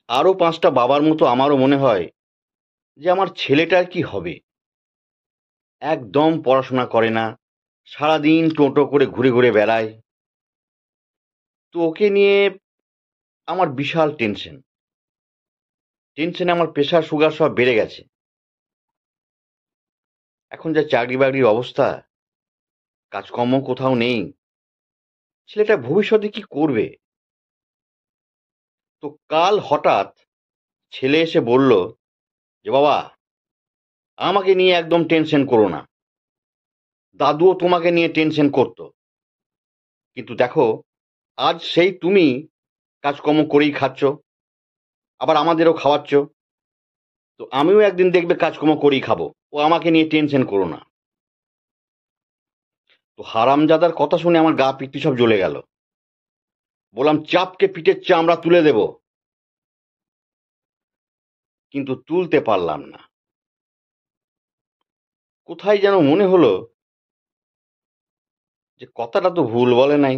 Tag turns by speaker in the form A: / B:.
A: আরো ৫টা বাবার মতো আমারও মনে হয় যে আমার ছেলেটার কি হবে। একদম পড়াশোনা করে না, সারাদিন টোটো করে ঘুরে ঘুরে বেড়ায়। তো ওকে নিয়ে আমার বিশাল টেনশনে আমার প্রেশার সুগার সব বেড়ে গেছে। এখন যা চাকরি বাকরির অবস্থা, কাজকর্ম কোথাও নেই, ছেলেটা ভবিষ্যতে কি করবে। তো কাল হঠাৎ ছেলে এসে বলল যে, বাবা, আমাকে নিয়ে একদম টেনশন করো না, দাদুও তোমাকে নিয়ে টেনশন করতো, কিন্তু দেখো আজ সেই তুমি কাজকর্ম করেই খাচ্ছ, আবার আমাদেরও খাওয়াচ্ছ। তো আমিও একদিন দেখবে কাজকর্ম করেই খাবো, ও আমাকে নিয়ে টেনশন করো না। তো হারামজাদার কথা শুনে আমার গা পিত্তি সব জ্বলে গেল। বললাম, চাপকে পিঠের চামড়া তুলে দেব, কিন্তু তুলতে পারলাম না। কোথায় যেন মনে হলো যে কথাটা তো ভুল বলে নাই।